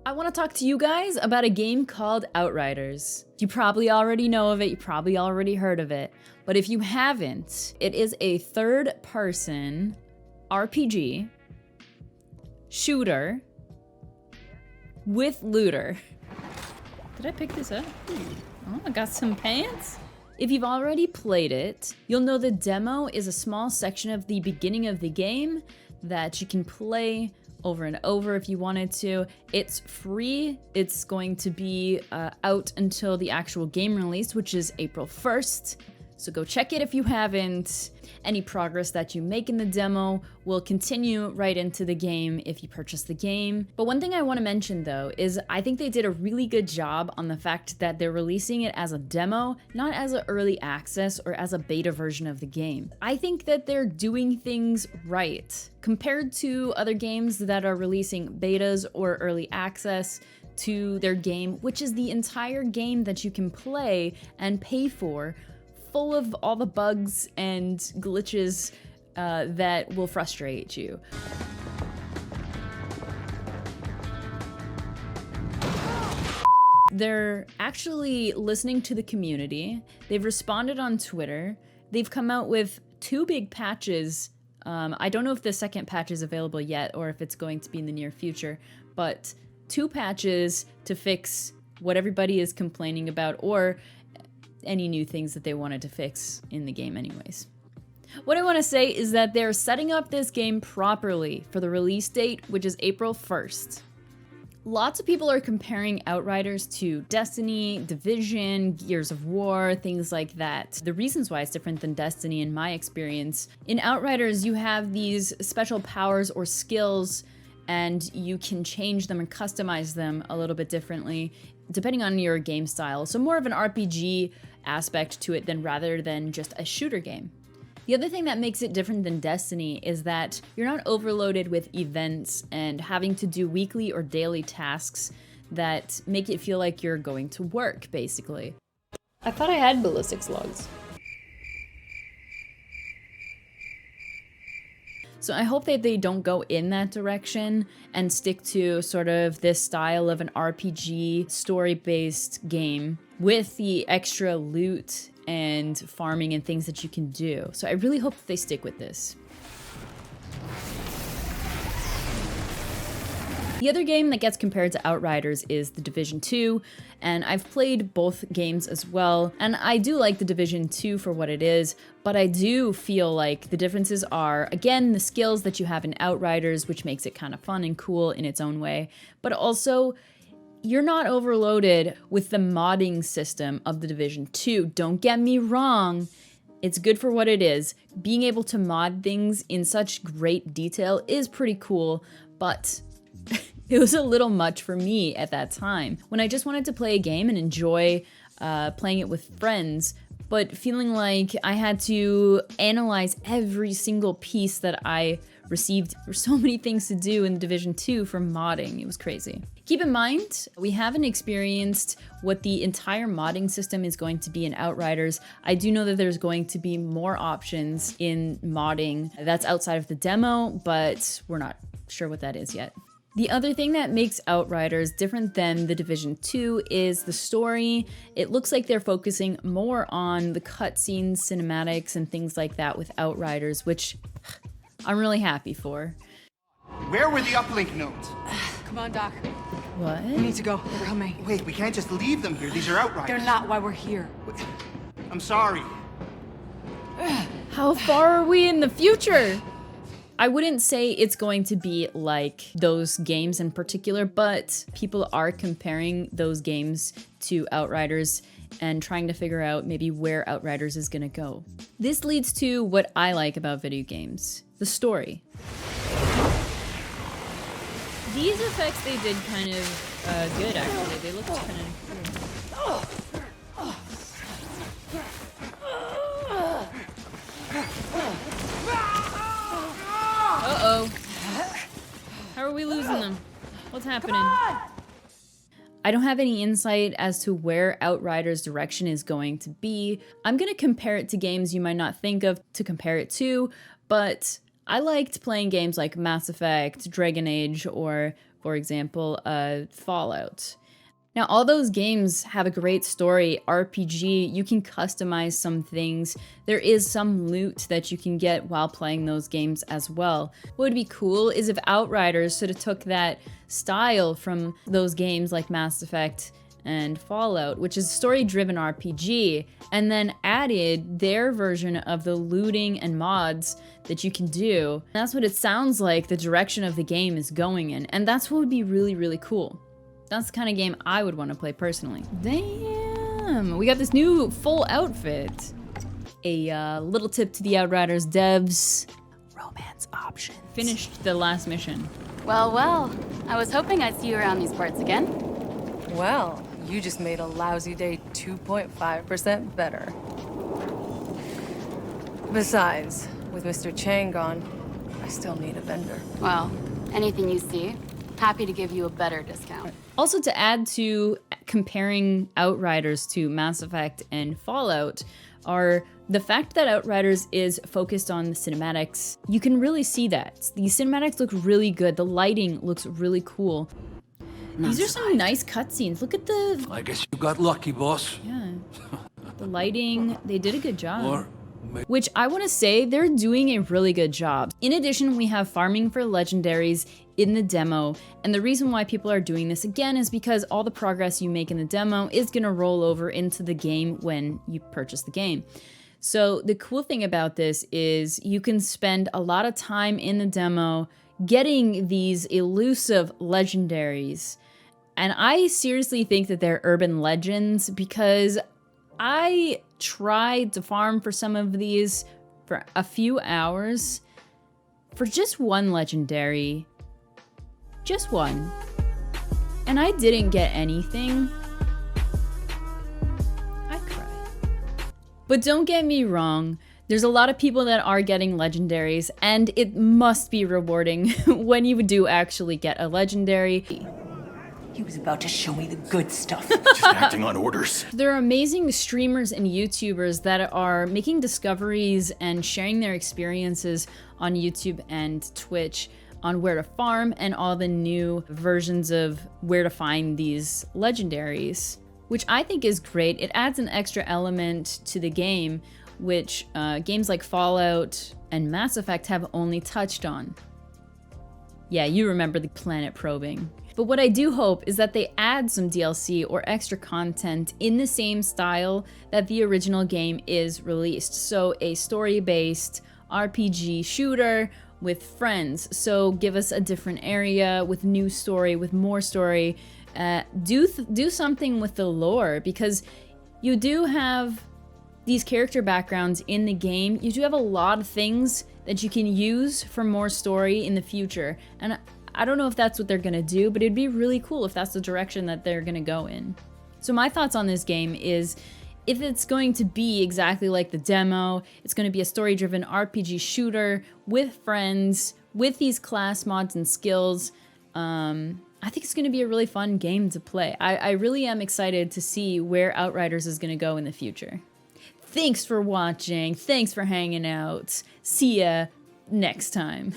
I want to talk to you guys about a game called Outriders. You probably already know of it, you probably already heard of it, but if you haven't, it is a third-person RPG shooter with looter. Did I pick this up? Oh, I got some pants. If you've already played it, you'll know the demo is a small section of the beginning of the game that you can play over and over if you wanted to. It's free. It's going to be out until the actual game release, which is April 1st. So go check it if you haven't. Any progress that you make in the demo will continue right into the game if you purchase the game. But one thing I want to mention though is I think they did a really good job on the fact that they're releasing it as a demo, not as an early access or as a beta version of the game. I think that they're doing things right. Compared to other games that are releasing betas or early access to their game, which is the entire game that you can play and pay for, full of all the bugs and glitches that will frustrate you. They're actually listening to the community. They've responded on Twitter. They've come out with 2 big patches. I don't know if the second patch is available yet or if it's going to be in the near future, but 2 patches to fix what everybody is complaining about or any new things that they wanted to fix in the game anyways. What I want to say is that they're setting up this game properly for the release date, which is April 1st. Lots of people are comparing Outriders to Destiny, Division, Gears of War, things like that. The reasons why it's different than Destiny in my experience, in Outriders you have these special powers or skills and you can change them and customize them a little bit differently depending on your game style. So more of an RPG aspect to it than rather than just a shooter game. The other thing that makes it different than Destiny is that you're not overloaded with events and having to do weekly or daily tasks that make it feel like you're going to work, basically. I thought I had ballistics logs. So I hope that they don't go in that direction and stick to sort of this style of an RPG story-based game with the extra loot and farming and things that you can do. So I really hope that they stick with this. The other game that gets compared to Outriders is The Division 2, and I've played both games as well, and I do like The Division 2 for what it is, but I do feel like the differences are, again, the skills that you have in Outriders, which makes it kind of fun and cool in its own way, but also you're not overloaded with the modding system of The Division 2. Don't get me wrong, it's good for what it is. Being able to mod things in such great detail is pretty cool, but it was a little much for me at that time when I just wanted to play a game and enjoy playing it with friends, but feeling like I had to analyze every single piece that I received. There were so many things to do in Division 2 for modding. It was crazy. Keep in mind, we haven't experienced what the entire modding system is going to be in Outriders. I do know that there's going to be more options in modding that's outside of the demo, but we're not sure what that is yet. The other thing that makes Outriders different than The Division 2 is the story. It looks like they're focusing more on the cutscenes, cinematics, and things like that with Outriders, which I'm really happy for. Where were the uplink nodes? Come on, Doc. What? We need to go. They're coming. Wait, we can't just leave them here. These are Outriders. They're not why we're here. I'm sorry. How far are we in the future? I wouldn't say it's going to be like those games in particular, but people are comparing those games to Outriders and trying to figure out maybe where Outriders is gonna go. This leads to what I like about video games, the story. These effects they did kind of good actually, they looked kind of cool. Uh-oh. How are we losing them? What's happening? I don't have any insight as to where Outriders' direction is going to be. I'm gonna compare it to games you might not think of to compare it to, but I liked playing games like Mass Effect, Dragon Age, or, for example, Fallout. Now, all those games have a great story, RPG, you can customize some things, there is some loot that you can get while playing those games as well. What would be cool is if Outriders sort of took that style from those games like Mass Effect and Fallout, which is a story-driven RPG, and then added their version of the looting and mods that you can do. That's what it sounds like the direction of the game is going in, and that's what would be really, really cool. That's the kind of game I would want to play personally. Damn, we got this new full outfit. A little tip to the Outriders devs. Romance options. Finished the last mission. Well, well, I was hoping I'd see you around these parts again. Well, you just made a lousy day 2.5% better. Besides, with Mr. Chang gone, I still need a vendor. Well, anything you see, happy to give you a better discount. Also, to add to comparing Outriders to Mass Effect and Fallout are the fact that Outriders is focused on the cinematics. You can really see that. The cinematics look really good. The lighting looks really cool. These are some nice cutscenes. Look at the... I guess you got lucky, boss. Yeah. The lighting, they did a good job. Which I want to say, they're doing a really good job. In addition, we have farming for legendaries in the demo, and the reason why people are doing this again is because all the progress you make in the demo is going to roll over into the game when you purchase the game. So the cool thing about this is you can spend a lot of time in the demo getting these elusive legendaries, and I seriously think that they're urban legends because I tried to farm for some of these for a few hours for just one legendary. Just one. And I didn't get anything. I cried. But don't get me wrong, there's a lot of people that are getting legendaries, and it must be rewarding when you do actually get a legendary. He was about to show me the good stuff. Just acting on orders. There are amazing streamers and YouTubers that are making discoveries and sharing their experiences on YouTube and Twitch on where to farm and all the new versions of where to find these legendaries, which I think is great. It adds an extra element to the game, which games like Fallout and Mass Effect have only touched on. Yeah, you remember the planet probing. But what I do hope is that they add some DLC or extra content in the same style that the original game is released. So a story-based RPG shooter with friends. So give us a different area with new story, with more story. Do something with the lore, because you do have these character backgrounds in the game. You do have a lot of things that you can use for more story in the future. And I don't know if that's what they're gonna do, but it'd be really cool if that's the direction that they're gonna go in. So my thoughts on this game is, if it's going to be exactly like the demo, it's going to be a story-driven RPG shooter with friends, with these class mods and skills, I think it's going to be a really fun game to play. I really am excited to see where Outriders is going to go in the future. Thanks for watching. Thanks for hanging out. See ya next time.